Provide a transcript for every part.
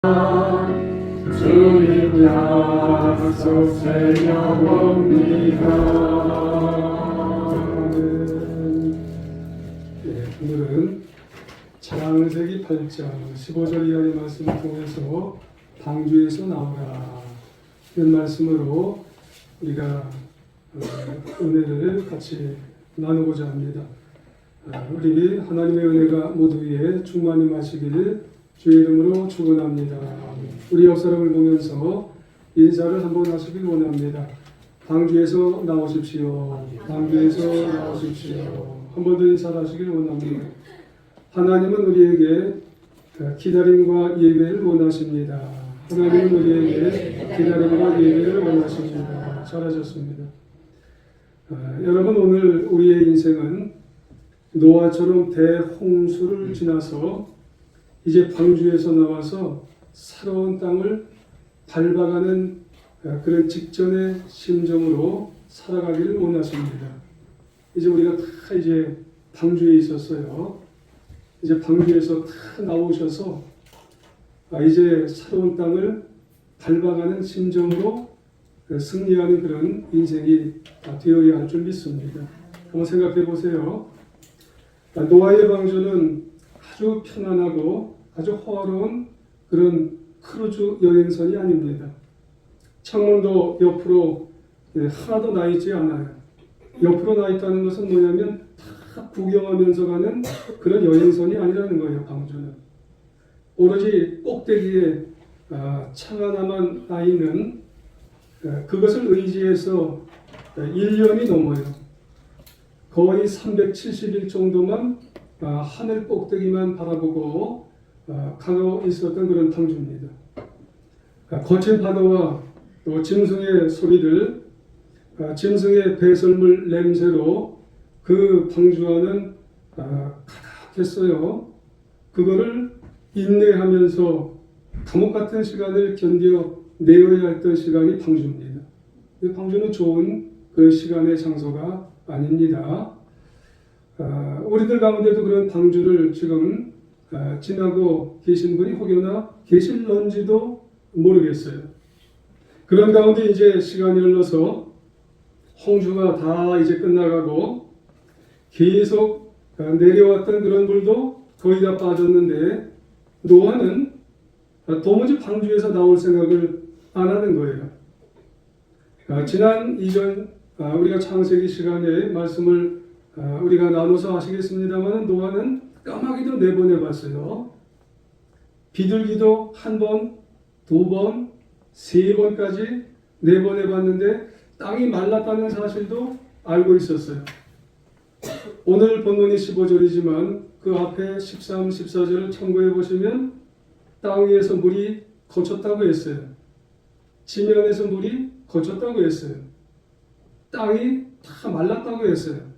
주님 약속 새겨옵니다. 오늘은 창세기 8장 15절 이하의 말씀을 통해서 방주에서 나오라 이런 말씀으로 우리가 은혜를 같이 나누고자 합니다. 우리 하나님의 은혜가 모두 위에 충만히 마시기를 주의 이름으로 축원합니다. 우리 옆 사람을 보면서 인사를 한번 하시길 원합니다. 방주에서 나오십시오. 방주에서 나오십시오. 한 번 더 인사를 하시길 원합니다. 하나님은 우리에게 기다림과 예배를 원하십니다. 하나님은 우리에게 기다림과 예배를 원하십니다. 잘하셨습니다. 여러분, 오늘 우리의 인생은 노아처럼 대홍수를 지나서 이제 방주에서 나와서 새로운 땅을 밟아가는 그런 직전의 심정으로 살아가기를 원하십니다. 이제 우리가 다 이제 방주에 있었어요. 이제 방주에서 다 나오셔서 이제 새로운 땅을 밟아가는 심정으로 승리하는 그런 인생이 되어야 할 줄 믿습니다. 한번 생각해 보세요. 노아의 방주는 아주 편안하고 아주 호화로운 그런 크루즈 여행선이 아닙니다. 창문도 옆으로 하나도 나 있지 않아요. 옆으로 나 있다는 것은 뭐냐면 다 구경하면서 가는 그런 여행선이 아니라는 거예요. 방주는 오로지 꼭대기에 창 하나만 나 있는 그것을 의지해서 1년이 넘어요. 거의 370일 정도만 하늘 꼭대기만 바라보고 가고 있었던 그런 방주입니다. 거친 파도와 또 짐승의 소리들, 짐승의 배설물 냄새로 그 방주와는 가득했어요. 그거를 인내하면서 감옥 같은 시간을 견뎌내어야 했던 시간이 방주입니다. 방주는 좋은 그 시간의 장소가 아닙니다. 우리들 가운데도 그런 방주를 지금 지나고 계신 분이 혹여나 계실런지도 모르겠어요. 그런 가운데 이제 시간이 흘러서 홍수가 다 이제 끝나가고 계속 내려왔던 그런 물도 거의 다 빠졌는데 노아는 도무지 방주에서 나올 생각을 안 하는 거예요. 지난 이전 우리가 창세기 시간에 말씀을 우리가 나눠서 하시겠습니다만 노아는 까마귀도 4번 해봤어요. 비둘기도 1번, 2번, 3번까지 4번 해봤는데 땅이 말랐다는 사실도 알고 있었어요. 오늘 본문이 15절이지만 그 앞에 13, 14절을 참고해 보시면 땅 위에서 물이 거쳤다고 했어요. 지면에서 물이 거쳤다고 했어요. 땅이 다 말랐다고 했어요.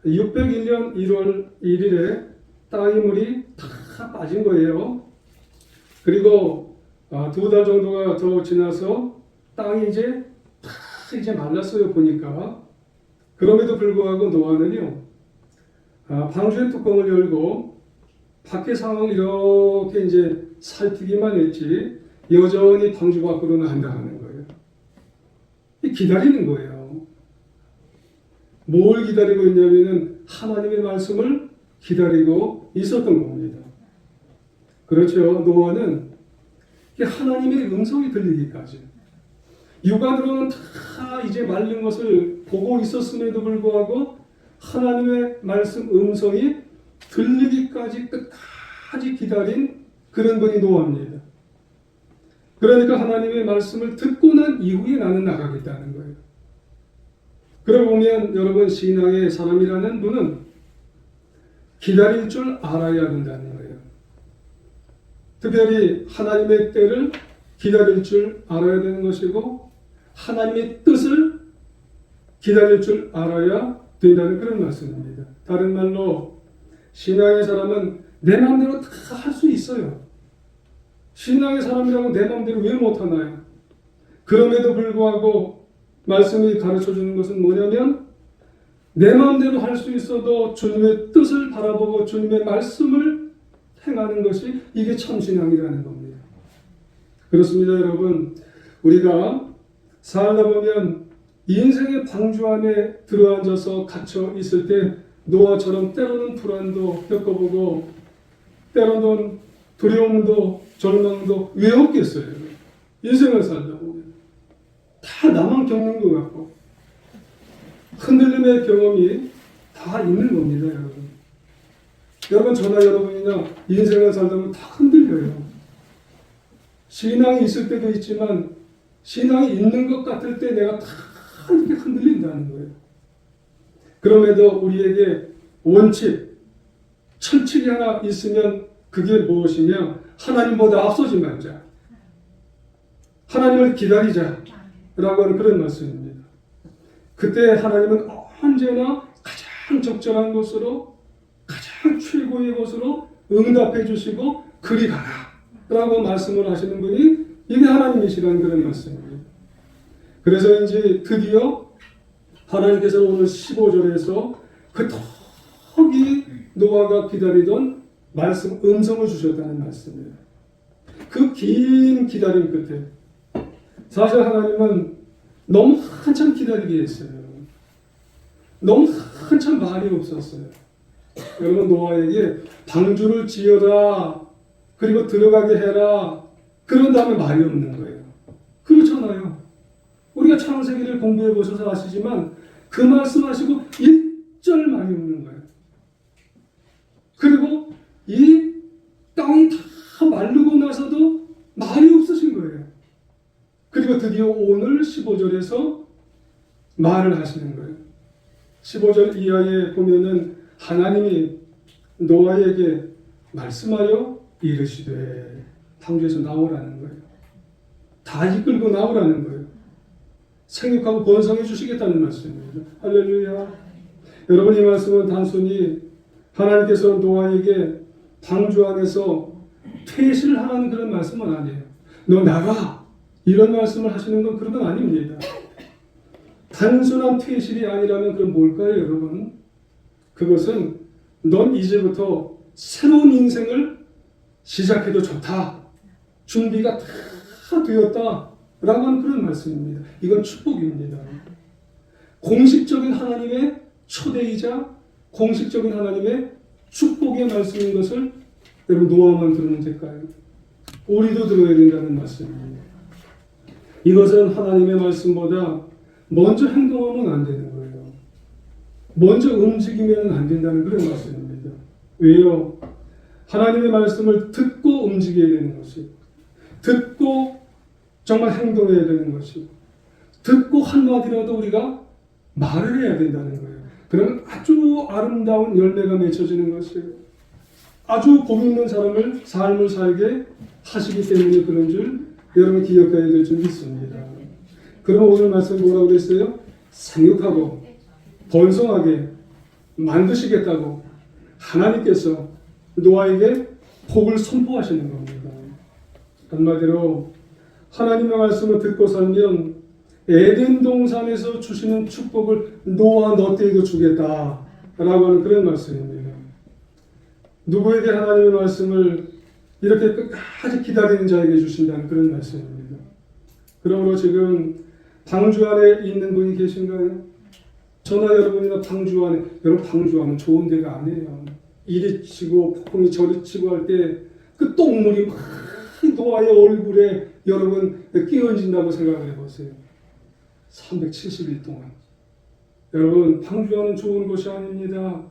601년 1월 1일에 땅의 물이 다 빠진 거예요. 그리고 2달 정도가 더 지나서 땅이 이제 다 이제 말랐어요. 보니까. 그럼에도 불구하고 노아는요, 방주의 뚜껑을 열고 밖의 상황을 이렇게 이제 살피기만 했지 여전히 방주 밖으로 나간다는 거예요. 기다리는 거예요. 뭘 기다리고 있냐면은 하나님의 말씀을 기다리고 있었던 겁니다. 그렇죠. 노아는 하나님의 음성이 들리기까지 육안으로는 다 이제 말린 것을 보고 있었음에도 불구하고 하나님의 말씀 음성이 들리기까지 끝까지 기다린 그런 분이 노아입니다. 그러니까 하나님의 말씀을 듣고 난 이후에 나는 나가겠다는 거예요. 그러고 보면 여러분, 신앙의 사람이라는 분은 기다릴 줄 알아야 된다는 거예요. 특별히 하나님의 때를 기다릴 줄 알아야 되는 것이고 하나님의 뜻을 기다릴 줄 알아야 된다는 그런 말씀입니다. 다른 말로 신앙의 사람은 내 마음대로 다 할 수 있어요. 신앙의 사람이라면 내 마음대로 왜 못하나요? 그럼에도 불구하고 말씀이 가르쳐주는 것은 뭐냐면 내 마음대로 할 수 있어도 주님의 뜻을 바라보고 주님의 말씀을 행하는 것이 이게 참신앙이라는 겁니다. 그렇습니다, 여러분. 우리가 살다 보면 인생의 방주 안에 들어앉아서 갇혀 있을 때 노아처럼 때로는 불안도 겪어보고 때로는 두려움도 절망도 왜 없겠어요? 인생을 살다 보면 다 나만 겪는 것 같고 흔들림의 경험이 다 있는 겁니다, 여러분. 여러분, 저나 여러분이나 인생을 살다 보면 다 흔들려요. 신앙이 있을 때도 있지만 신앙이 있는 것 같을 때 내가 다 이렇게 흔들린다는 거예요. 그럼에도 우리에게 원칙, 철칙이 하나 있으면 그게 무엇이냐? 하나님보다 앞서지 말자. 하나님을 기다리자. 라고 하는 그런 말씀입니다. 그때 하나님은 언제나 가장 적절한 것으로 가장 최고의 것으로 응답해 주시고 그리 가라 라고 말씀을 하시는 분이 이게 하나님이시라는 그런 말씀입니다. 그래서 이제 드디어 하나님께서 오늘 15절에서 그 턱이 노아가 기다리던 말씀, 음성을 주셨다는 말씀이에요. 그 긴 기다림 끝에 사실 하나님은 너무 한참 기다리게 했어요. 너무 한참 말이 없었어요. 여러분, 노아에게 방주를 지어라, 그리고 들어가게 해라, 그런 다음에 말이 없는 거예요. 그렇잖아요. 우리가 창세기를 공부해 보셔서 아시지만 그 말씀하시고 1절 말이 없는 거예요. 그리고 이 땅이 다 마르고 나서도 말이 없으신 거예요. 그리고 드디어 오늘 15절에서 말을 하시는 거예요. 15절 이하에 보면은 하나님이 노아에게 말씀하여 이르시되 방주에서 나오라는 거예요. 다 이끌고 나오라는 거예요. 생육하고 번성해 주시겠다는 말씀입니다. 할렐루야. 여러분, 이 말씀은 단순히 하나님께서 노아에게 방주 안에서 퇴실을 하라는 그런 말씀은 아니에요. 너 나가! 이런 말씀을 하시는 건 그런 건 아닙니다. 단순한 퇴실이 아니라면 그건 뭘까요, 여러분? 그것은 넌 이제부터 새로운 인생을 시작해도 좋다. 준비가 다 되었다. 라고 하는 그런 말씀입니다. 이건 축복입니다. 공식적인 하나님의 초대이자 공식적인 하나님의 축복의 말씀인 것을 여러분 노아만 들으면 될까요? 우리도 들어야 된다는 말씀입니다. 이것은 하나님의 말씀보다 먼저 행동하면 안 되는 거예요. 먼저 움직이면 안 된다는 그런 말씀입니다. 왜요? 하나님의 말씀을 듣고 움직여야 되는 것이고, 듣고 정말 행동해야 되는 것이고, 듣고 한마디라도 우리가 말을 해야 된다는 거예요. 그러면 아주 아름다운 열매가 맺혀지는 것이에요. 아주 복 있는 삶을 살게 하시기 때문에 그런 줄 여러분 기억해야 될 줄 믿습니다. 그럼 오늘 말씀 뭐라고 그랬어요? 생육하고 번성하게 만드시겠다고 하나님께서 노아에게 복을 선포하시는 겁니다. 한마디로 하나님의 말씀을 듣고 살면 에덴 동산에서 주시는 축복을 노아 너 때에도 주겠다 라고 하는 그런 말씀입니다. 누구에게 하나님의 말씀을 이렇게 끝까지 기다리는 자에게 주신다는 그런 말씀입니다. 그러므로 지금 방주 안에 있는 분이 계신가요? 저나 여러분이나 방주 안에, 여러분 방주 안은 좋은 데가 아니에요. 이리 치고 폭풍이 저리 치고 할 때 그 똥물이 막 노아의 얼굴에 여러분 끼얹는다고 생각을 해보세요. 370일 동안. 여러분 방주 안은 좋은 곳이 아닙니다.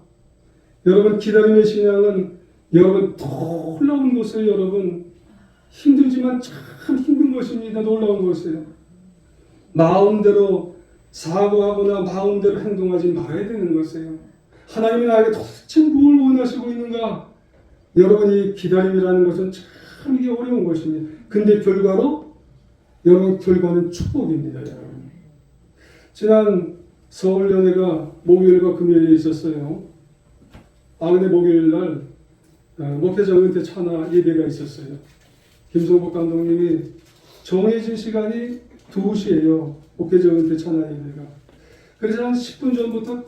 여러분 기다림의 신앙은 여러분 놀라운 곳이에요. 여러분 힘들지만 참 힘든 것입니다. 놀라운 것이에요. 마음대로 사고하거나 마음대로 행동하지 말아야 되는 것이에요. 하나님이 나에게 도대체 뭘 원하시고 있는가? 여러분이 기다림이라는 것은 참 이게 어려운 것입니다. 근데 결과로 여러분 결과는 축복입니다. 여러분. 지난 서울 연회가 목요일과 금요일에 있었어요. 근데 목요일 날 목회자 은퇴 찬화 예배가 있었어요. 김성복 감독님이 정해진 시간이 2시예요. 목회자 은퇴 찬화 예배가. 그래서 한 10분 전부터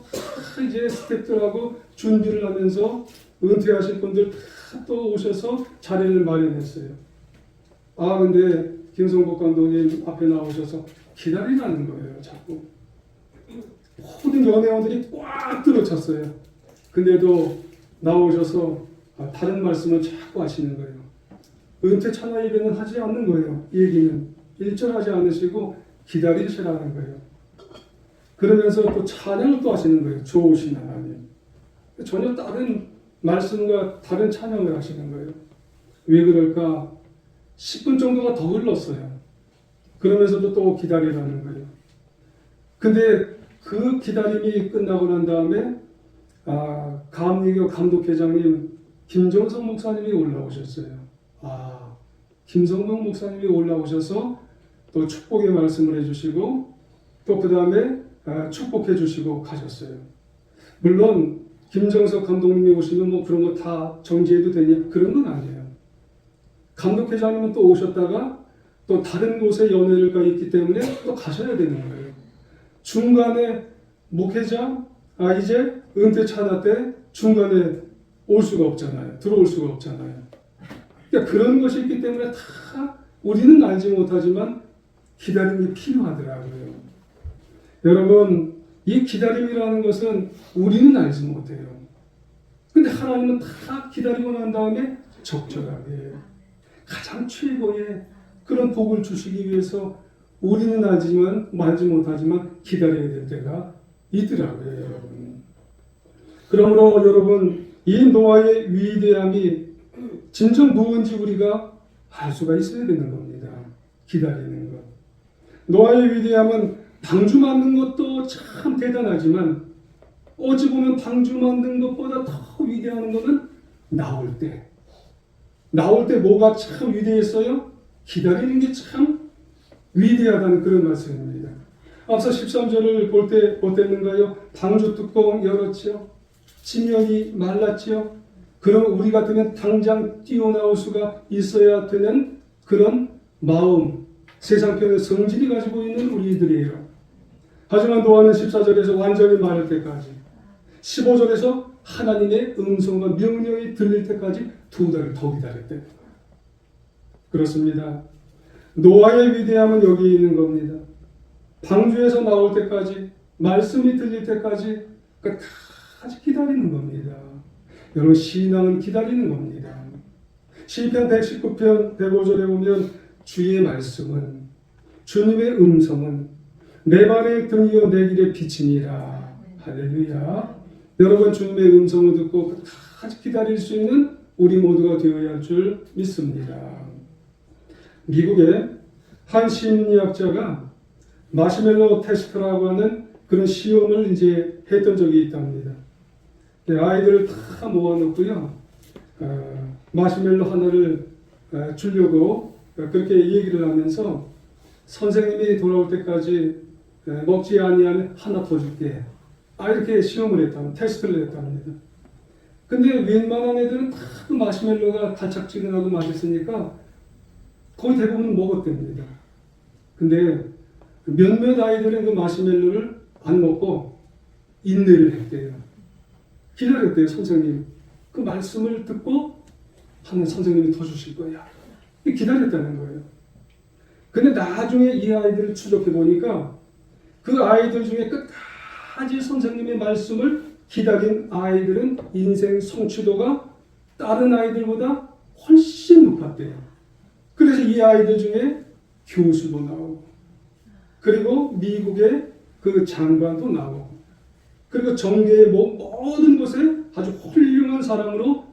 이제 스태프들하고 준비를 하면서 은퇴하실 분들 다 또 오셔서 자리를 마련했어요. 근데 김성국 감독님 앞에 나오셔서 기다리라는 거예요. 자꾸. 모든 연예원들이 꽉 들어찼어요. 근데도 나오셔서 다른 말씀을 자꾸 하시는 거예요. 은퇴 찬양 예배는 하지 않는 거예요. 얘기는 일절하지 않으시고 기다리시라는 거예요. 그러면서 또 찬양을 또 하시는 거예요. 좋으신 하나님. 전혀 다른 말씀과 다른 찬양을 하시는 거예요. 왜 그럴까? 10분 정도가 더 흘렀어요. 그러면서도 또 기다리라는 거예요. 근데 그 기다림이 끝나고 난 다음에 감리교 감독회장님 김정석 목사님이 올라오셨어요. 김성명 목사님이 올라오셔서 또 축복의 말씀을 해주시고 또 그 다음에 축복해 주시고 가셨어요. 물론 김정석 감독님이 오시면 뭐 그런 거 다 정지해도 되냐? 그런 건 아니에요. 감독회장님은 또 오셨다가 또 다른 곳에 연회를 가 있기 때문에 또 가셔야 되는 거예요. 중간에 목회장 이제 은퇴 찬양 때 중간에 올 수가 없잖아요. 들어올 수가 없잖아요. 그러니까 그런 것이 있기 때문에 다 우리는 알지 못하지만 기다림이 필요하더라고요. 여러분, 이 기다림이라는 것은 우리는 알지 못해요. 근데 하나님은 다 기다리고 난 다음에 적절하게 가장 최고의 그런 복을 주시기 위해서 우리는 알지 못하지만 기다려야 될 때가 있더라고요, 여러분. 그러므로 여러분, 이 노아의 위대함이 진정 무엇인지 우리가 알 수가 있어야 되는 겁니다. 기다리는 것. 노아의 위대함은 방주 만든 것도 참 대단하지만 어찌 보면 방주 만든 것보다 더 위대한 것은 나올 때 뭐가 참 위대했어요? 기다리는 게 참 위대하다는 그런 말씀입니다. 앞서 13절을 볼 때 어땠는가요? 방주 뚜껑 열었죠. 지면이 말랐죠. 그러면 우리 같으면 당장 뛰어나올 수가 있어야 되는 그런 마음, 세상편의 성질이 가지고 있는 우리들이에요. 하지만 노아는 14절에서 완전히 마를 때까지, 15절에서 하나님의 음성과 명령이 들릴 때까지 2달을 더 기다렸대요. 그렇습니다. 노아의 위대함은 여기 있는 겁니다. 방주에서 나올 때까지, 말씀이 들릴 때까지 끝까지 기다리는 겁니다. 여러분, 신앙은 기다리는 겁니다. 시편 119편 105절에 보면 주의 말씀은, 주님의 음성은 내 발의 등이요 내 길의 빛이니라. 할렐루야. 여러분, 주님의 음성을 듣고 끝까지 기다릴 수 있는 우리 모두가 되어야 할 줄 믿습니다. 미국의 한 심리학자가 마시멜로 테스트라고 하는 그런 시험을 이제 했던 적이 있답니다. 아이들을 다 모아놓고요, 마시멜로 하나를 주려고 그렇게 얘기를 하면서 선생님이 돌아올 때까지 먹지 아니하면 하나 더 줄게. 이렇게 시험을 했답니다. 테스트를 했답니다. 근데 웬만한 애들은 다 그 마시멜로가 달짝지근하고 맛있으니까 거의 대부분 먹었답니다. 근데 몇몇 아이들은 그 마시멜로를 안 먹고 인내를 했대요. 기다렸대요, 선생님. 그 말씀을 듣고 하는 선생님이 더 주실 거야. 기다렸다는 거예요. 근데 나중에 이 아이들을 추적해 보니까 그 아이들 중에 끝까지 선생님의 말씀을 기다린 아이들은 인생 성취도가 다른 아이들보다 훨씬 높았대요. 그래서 이 아이들 중에 교수도 나오고, 그리고 미국의 그 장관도 나오고, 그리고 정계의 모든 곳에 아주 훌륭한 사람으로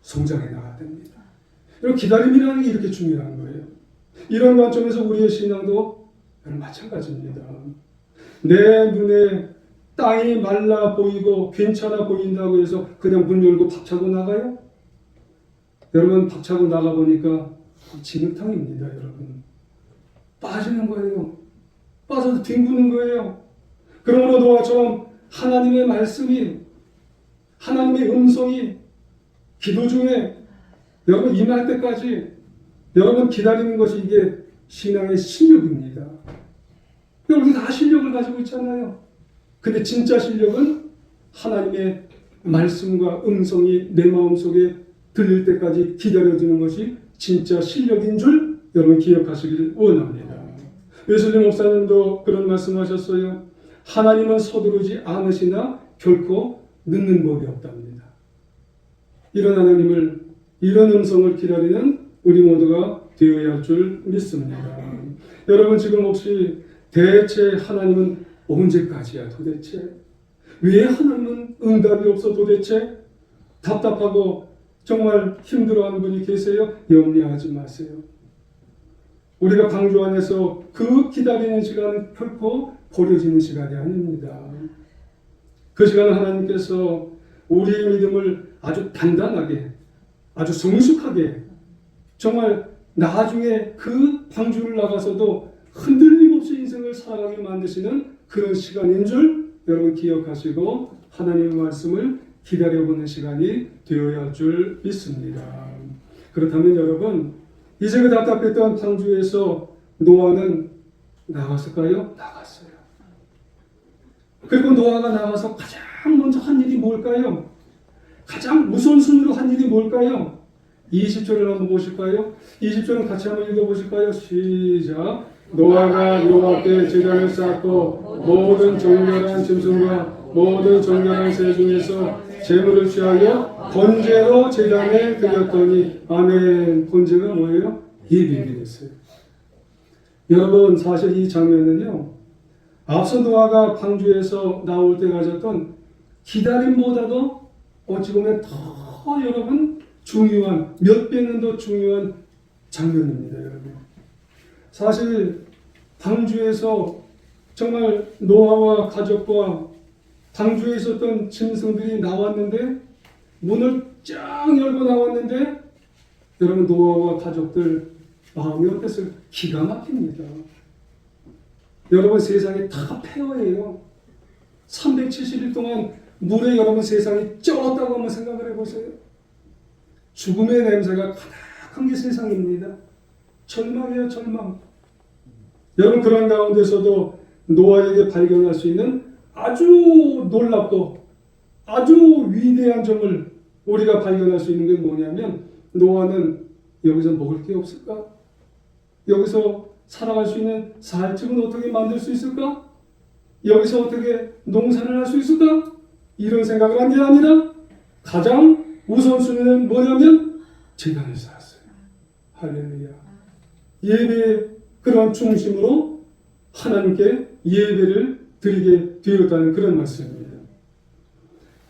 성장해 나갔답니다. 여러분, 기다림이라는 게 이렇게 중요한 거예요. 이런 관점에서 우리의 신앙도 마찬가지입니다. 내 눈에 땅이 말라 보이고 괜찮아 보인다고 해서 그냥 문 열고 박차고 나가요? 여러분, 박차고 나가보니까 진흙탕입니다. 여러분, 빠지는 거예요. 빠져서 뒹구는 거예요. 그러므로 노아처럼 하나님의 말씀이, 하나님의 음성이 기도 중에 여러분 임할 때까지 여러분 기다리는 것이 이게 신앙의 실력입니다. 여러분 다 실력을 가지고 있잖아요. 근데 진짜 실력은 하나님의 말씀과 음성이 내 마음속에 들릴 때까지 기다려주는 것이 진짜 실력인 줄 여러분 기억하시길 원합니다. 웨슬리 목사님도 그런 말씀하셨어요. 하나님은 서두르지 않으시나 결코 늦는 법이 없답니다. 이런 하나님을, 이런 음성을 기다리는 우리 모두가 되어야 할 줄 믿습니다. 여러분 지금 혹시 대체 하나님은 언제까지야 도대체? 왜 하나님은 응답이 없어 도대체? 답답하고 정말 힘들어하는 분이 계세요? 염려하지 마세요. 우리가 방주 안에서 그 기다리는 시간은 결코 버려지는 시간이 아닙니다. 그 시간은 하나님께서 우리의 믿음을 아주 단단하게, 아주 성숙하게, 정말 나중에 그 방주를 나가서도 흔들림 없이 인생을 살아가게 만드시는 그런 시간인 줄 여러분 기억하시고 하나님의 말씀을 기다려보는 시간이 되어야 할 줄 믿습니다. 그렇다면 여러분, 이제 그 답답했던 방주에서 노아는 나갔을까요? 나갔어요. 그리고 노아가 나가서 가장 먼저 한 일이 뭘까요? 가장 우선순위로 한 일이 뭘까요? 20절을 한번 보실까요? 20절은 같이 한번 읽어보실까요? 시작. 노아가 여호와께 제단을 쌓고 모든 정결한 짐승과 모든 정결한 새 중에서 제물을 취하여 번제로 제단에 드렸더니 아멘. 번제가 뭐예요? 예배가 됐어요. 여러분 사실 이 장면은요, 앞서 노아가 방주에서 나올 때 가졌던 기다림보다도 어찌 보면 더 여러분 중요한, 몇 배는 더 중요한 장면입니다. 여러분 사실 방주에서 정말 노아와 가족과 방주에 있었던 짐승들이 나왔는데, 문을 쫙 열고 나왔는데 여러분 노아와 가족들 마음이 어땠어요? 기가 막힙니다. 여러분 세상이 다 폐허예요. 370일 동안 물에 여러분 세상이 쩔었다고 한번 생각을 해보세요. 죽음의 냄새가 가득한 게 세상입니다. 절망이에요, 절망. 여러분 그런 가운데서도 노아에게 발견할 수 있는 아주 놀랍고 아주 위대한 점을 우리가 발견할 수 있는 게 뭐냐면, 노아는 여기서 먹을 게 없을까? 여기서 살아갈 수 있는 살집은 어떻게 만들 수 있을까? 여기서 어떻게 농사를 할 수 있을까? 이런 생각을 한 게 아니라 가장 우선순위는 뭐냐면 제단을 쌓았어요. 할렐루야. 예배의 그런 중심으로 하나님께 예배를 드리게 되었다는 그런 말씀입니다.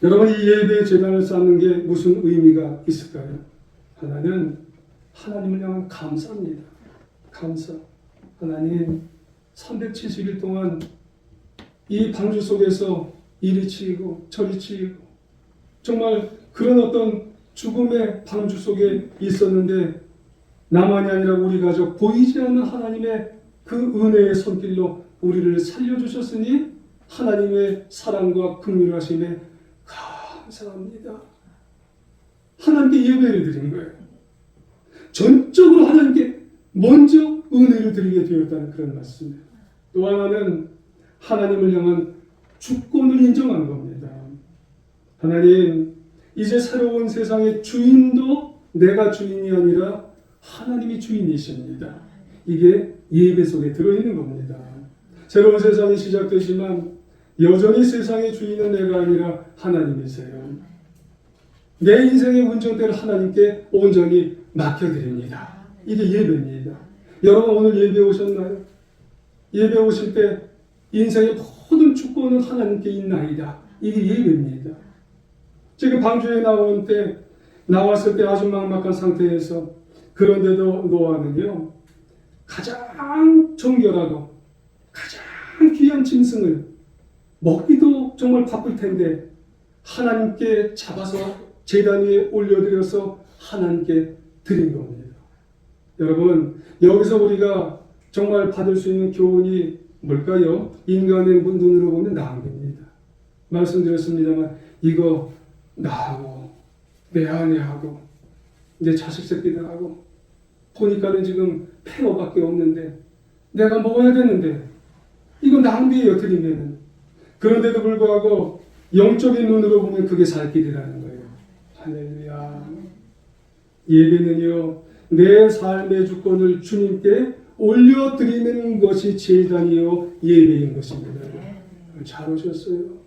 여러분 이 예배의 제단을 쌓는 게 무슨 의미가 있을까요? 하나는 하나님을 향한 감사입니다. 감사. 하나님 370일 동안 이 방주 속에서 이리 치이고 저리 치이고 정말 그런 어떤 죽음의 방주 속에 있었는데, 나만이 아니라 우리 가족 보이지 않는 하나님의 그 은혜의 손길로 우리를 살려주셨으니 하나님의 사랑과 긍휼하심에 감사합니다. 하나님께 예배를 드린 거예요. 전적으로 하나님께 먼저 은혜를 드리게 되었다는 그런 말씀이에요. 또 하나는 하나님을 향한 주권을 인정하는 겁니다. 하나님, 이제 새로운 세상의 주인도 내가 주인이 아니라 하나님이 주인이십니다. 이게 예배 속에 들어있는 겁니다. 새로운 세상이 시작되지만 여전히 세상의 주인은 내가 아니라 하나님이세요. 내 인생의 운전대를 하나님께 온전히 맡겨드립니다. 이게 예배입니다. 여러분 오늘 예배 오셨나요? 예배 오실 때 인생의 모든 주권은 하나님께 있나이다. 이게 예배입니다. 지금 방주에 나왔을 때 아주 막막한 상태에서, 그런데도 노아는요 가장 정결하고 가장 귀한 짐승을 먹기도 정말 바쁠 텐데 하나님께 잡아서 제단 위에 올려드려서 하나님께 드린 겁니다. 여러분 여기서 우리가 정말 받을 수 있는 교훈이 뭘까요? 인간의 눈으로 보면 낭비입니다. 말씀드렸습니다만 이거 나하고 내 아내하고 내 자식 새끼들하고 보니까는 지금 폐허밖에 없는데 내가 먹어야 되는데 이거 낭비예요, 드리면은. 그런데도 불구하고 영적인 눈으로 보면 그게 살 길이라는 거예요. 할렐루야. 예배는요 내 삶의 주권을 주님께 올려드리는 것이 제단이요 예배인 것입니다. 잘 오셨어요.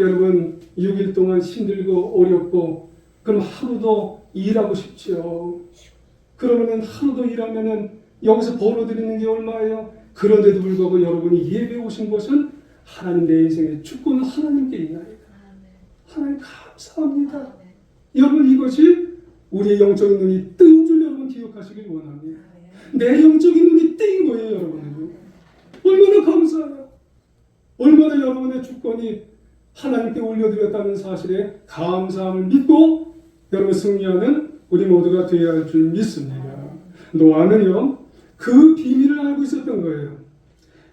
여러분 6일 동안 힘들고 어렵고 그럼 하루도 일하고 싶지요. 그러면은 하루도 일하면은 여기서 벌어들이는 게 얼마예요? 그런데도 불구하고 여러분이 예배 오신 것은 하나님 내 인생의 주권은 하나님께 있나이다. 하나님 감사합니다. 여러분 이것이 우리의 영적인 눈이 뜨인 줄 여러분 기억하시길 원합니다. 내 영적인 눈이 뜨인 거예요 여러분은. 얼마나 감사해요. 얼마나 여러분의 주권이 하나님께 올려드렸다는 사실에 감사함을 믿고 여러분 승리하는 우리 모두가 되어야 할 줄 믿습니다. 노아는요 그 비밀을 알고 있었던 거예요.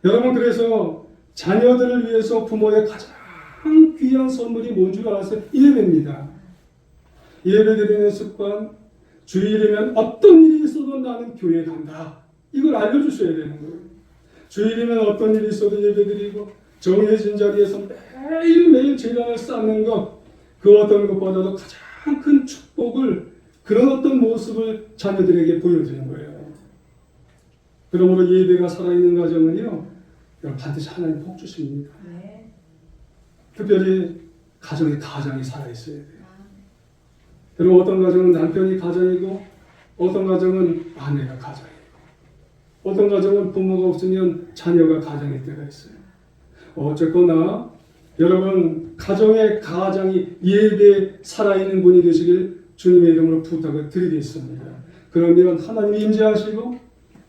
여러분 그래서 자녀들을 위해서 부모의 가장 귀한 선물이 뭔 줄 알았어요? 예배입니다. 예배드리는 습관, 주일이면 어떤 일이 있어도 나는 교회에 간다. 이걸 알려주셔야 되는 거예요. 주일이면 어떤 일이 있어도 예배드리고 정해진 자리에서 매일매일 제단을 쌓는 것, 그 어떤 것보다도 가장 큰 축복을 그런 어떤 모습을 자녀들에게 보여주는 거예요. 그러므로 예배가 살아있는 가정은요 반드시 하나님 복 주십니다. 특별히 가장이 살아있어야 돼요. 여러분 어떤 가정은 남편이 가장이고 어떤 가정은 아내가 가장이고 어떤 가정은 부모가 없으면 자녀가 가장일 때가 있어요. 어쨌거나 여러분 가정의 가장이 예배에 살아있는 분이 되시길 주님의 이름으로 부탁을 드리겠습니다. 그러면 하나님이 임재하시고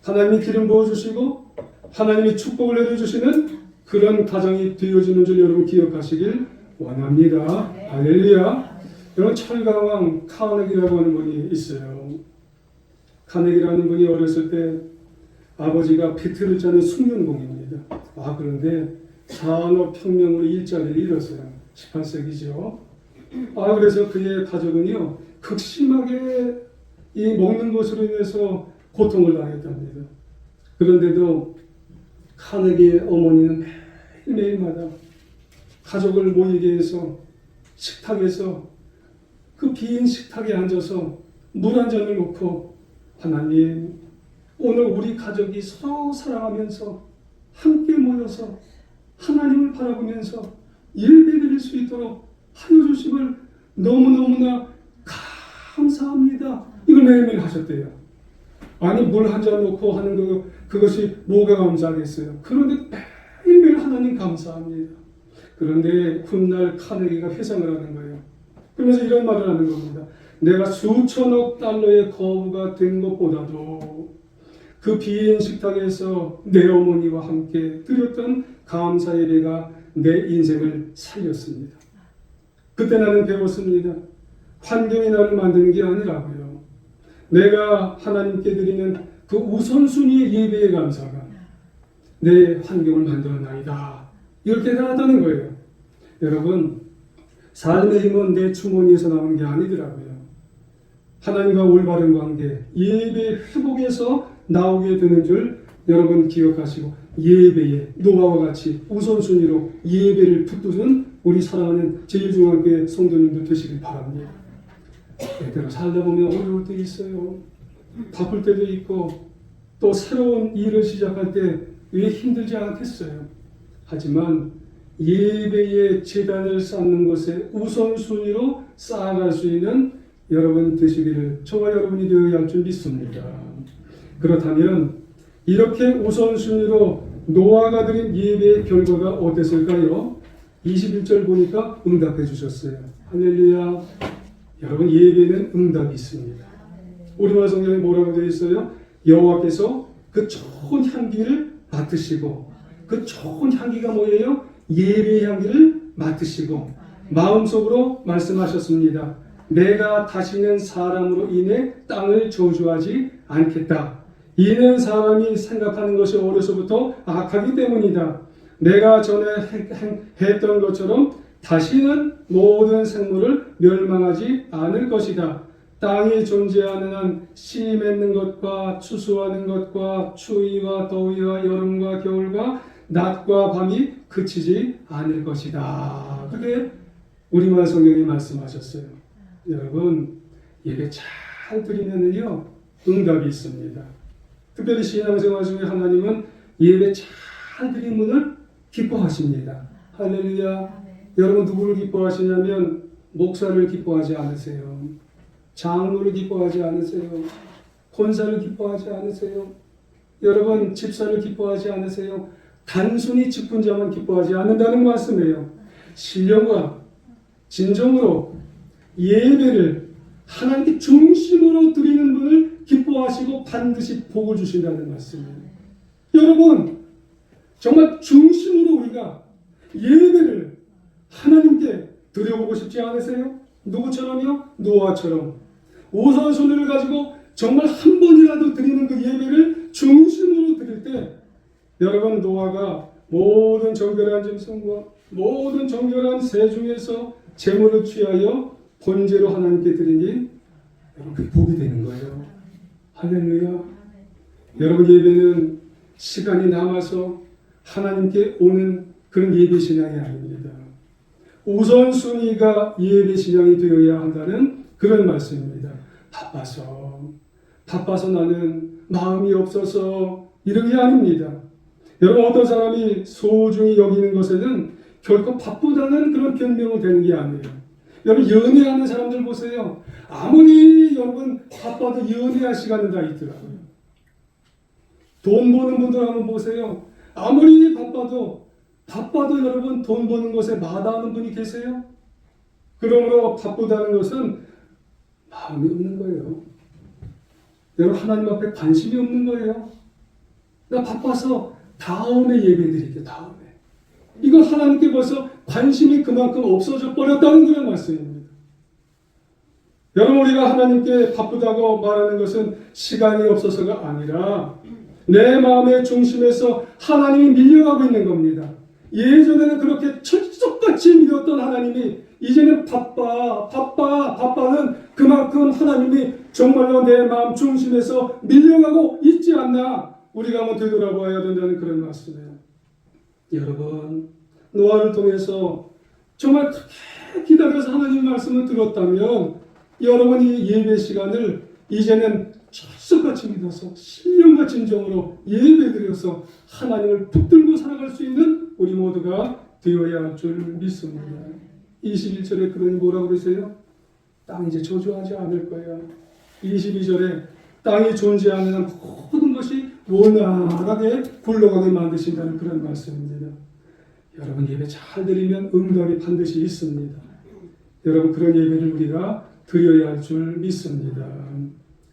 하나님이 기름 부어주시고 하나님이 축복을 내려주시는 그런 가정이 되어지는 줄 여러분 기억하시길 원합니다. 할렐루야. 여러분 철강왕 카네기라고 하는 분이 있어요. 카네기라는 분이 어렸을 때 아버지가 배틀을 짜는 숙련공입니다. 그런데 산업혁명으로 일자리를 잃었어요. 18세기죠. 그래서 그의 가족은요 극심하게 이 먹는 것으로 인해서 고통을 당했답니다. 그런데도 카네기의 어머니는 매일마다 가족을 모이게 해서 식탁에서 그 빈 식탁에 앉아서 물 한 잔을 놓고 하나님 오늘 우리 가족이 서로 사랑하면서 함께 모여서 하나님을 바라보면서 예배드릴 수 있도록 하여 주심을 너무너무나 감사합니다. 이걸 매일매일 하셨대요. 아니 물 한 잔 놓고 하는 그것이 뭐가 감사하겠어요. 그런데 매일매일 하나님 감사합니다. 그런데 훗날 카네기가 회상을 하는 거예요. 그러면서 이런 말을 하는 겁니다. 내가 수천억 달러의 거부가 된 것보다도 그 빈 식탁에서 내 어머니와 함께 드렸던 감사 예배가 내 인생을 살렸습니다. 그때 나는 배웠습니다. 환경이 나를 만드는 게 아니라고요. 내가 하나님께 드리는 그 우선순위의 예배의 감사가 내 환경을 만들어나이다. 이걸 깨달았다는 거예요. 여러분 삶의 힘은 내 주머니에서 나오는 게 아니더라고요. 하나님과 올바른 관계, 예배 회복에서 나오게 되는 줄 여러분 기억하시고 예배에 노아와 같이 우선순위로 예배를 붙드는 우리 사랑하는 제1중앙교회 성도님들 되시길 바랍니다. 때때로 살다 보면 어려울 때 있어요. 바쁠 때도 있고 또 새로운 일을 시작할 때 왜 힘들지 않겠어요. 하지만 예배의 제단을 쌓는 것에 우선순위로 쌓아갈 수 있는 여러분 되시기를 저와 여러분이 되어야 할 줄 믿습니다. 그렇다면 이렇게 우선순위로 노아가 드린 예배의 결과가 어땠을까요? 21절 보니까 응답해 주셨어요. 할렐루야. 여러분 예배는 응답이 있습니다. 우리말 성경에 뭐라고 되어 있어요? 여호와께서 그 좋은 향기를 맡으시고 그 좋은 향기가 뭐예요? 예배의 향기를 맡으시고 마음속으로 말씀하셨습니다. 내가 다시는 사람으로 인해 땅을 저주하지 않겠다. 이는 사람이 생각하는 것이 어려서부터 악하기 때문이다. 내가 전에 했던 것처럼 다시는 모든 생물을 멸망하지 않을 것이다. 땅이 존재하는 한 씨 맺는 것과 추수하는 것과 추위와 더위와 여름과 겨울과 낮과 밤이 그치지 않을 것이다. 그게 우리말 성경이 말씀하셨어요. 여러분 예배 잘 드리면은요 응답이 있습니다. 특별히 신앙생활 중에 하나님은 예배 잘 드린 분을 기뻐하십니다. 할렐루야. 여러분 누구를 기뻐하시냐면 목사를 기뻐하지 않으세요. 장로를 기뻐하지 않으세요. 권사를 기뻐하지 않으세요. 여러분 집사를 기뻐하지 않으세요. 단순히 직분자만 기뻐하지 않는다는 말씀이에요. 신령과 진정으로 예배를 하나님께 중심으로 드리는 분을 기뻐하시고 반드시 복을 주신다는 말씀이에요. 여러분 정말 중심으로 우리가 예배를 하나님께 드려보고 싶지 않으세요? 누구처럼요? 노아처럼 우선순위를 가지고 정말 한 번이라도 드리는 그 예배를 중심으로 드릴 때 여러분 노아가 모든 정결한 짐승과 모든 정결한 새 중에서 제물을 취하여 번제로 하나님께 드리니 여러분 그 복이 되는 거예요. 할렐루야. 여러분 예배는 시간이 남아서 하나님께 오는 그런 예배 신앙이 아닙니다. 우선순위가 예배 신앙이 되어야 한다는 그런 말씀입니다. 바빠서 나는 마음이 없어서 이런 게 아닙니다. 여러분 어떤 사람이 소중히 여기는 것에는 결코 바쁘다는 그런 변명은 되는 게 아니에요. 여러분 연애하는 사람들 보세요. 아무리 여러분 바빠도 연애할 시간은 다 있더라고요. 돈 버는 분들 한번 보세요. 아무리 바빠도 여러분 돈 버는 것에 마다하는 분이 계세요? 그러므로 바쁘다는 것은 마음이 없는 거예요. 여러분 하나님 앞에 관심이 없는 거예요. 나 바빠서 다음에 예배 드릴게요. 다음에. 이거 하나님께 벌써 관심이 그만큼 없어져 버렸다는 그런 말씀입니다. 여러분 우리가 하나님께 바쁘다고 말하는 것은 시간이 없어서가 아니라 내 마음의 중심에서 하나님이 밀려가고 있는 겁니다. 예전에는 그렇게 철석같이 밀었던 하나님이 이제는 바빠는 그만큼 하나님이 정말로 내 마음 중심에서 밀려가고 있지 않나 우리가 한번 되돌아봐야 된다는 그런 말씀이에요. 여러분 노아를 통해서 정말 그렇게 기다려서 하나님 말씀을 들었다면 여러분이 예배 시간을 이제는 철석같이 믿어서 신령과 진정으로 예배드려서 하나님을 붙들고 살아갈 수 있는 우리 모두가 되어야 할 줄 믿습니다. 21절에 그러니 뭐라고 그러세요? 땅이 이제 저주하지 않을 거야. 22절에 땅이 존재하는 한 모든 것이 원활하게 굴러가게 만드신다는 그런 말씀입니다. 여러분 예배 잘 드리면 응답이 반드시 있습니다. 여러분 그런 예배를 우리가 드려야 할 줄 믿습니다.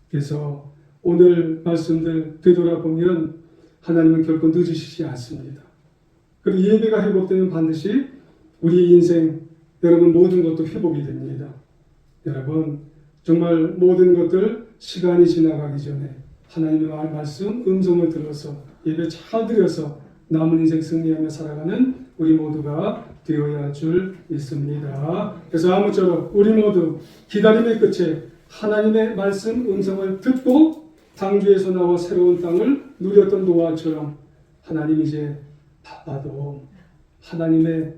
그래서 오늘 말씀들 되돌아보면 하나님은 결코 늦으시지 않습니다. 그리고 예배가 회복되면 반드시 우리 인생 여러분 모든 것도 회복이 됩니다. 여러분 정말 모든 것들 시간이 지나가기 전에 하나님의 말씀 음성을 들어서 예배 잘 드려서 남은 인생 승리하며 살아가는 우리 모두가 되어야 할 줄 믿습니다. 그래서 아무쪼록 우리 모두 기다림의 끝에 하나님의 말씀 음성을 듣고 방주에서 나와 새로운 땅을 누렸던 노아처럼 하나님 이제 바빠도 하나님의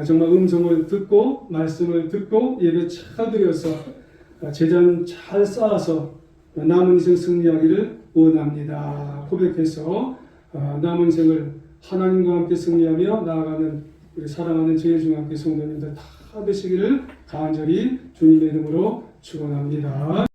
정말 음성을 듣고 말씀을 듣고 예배 잘 드려서 제전 잘 쌓아서 남은 인생 승리하기를 원합니다. 고백해서 남은 인생을 하나님과 함께 승리하며 나아가는 우리 사랑하는 제일중앙교회 성도님들 다 되시기를 간절히 주님의 이름으로 축원합니다.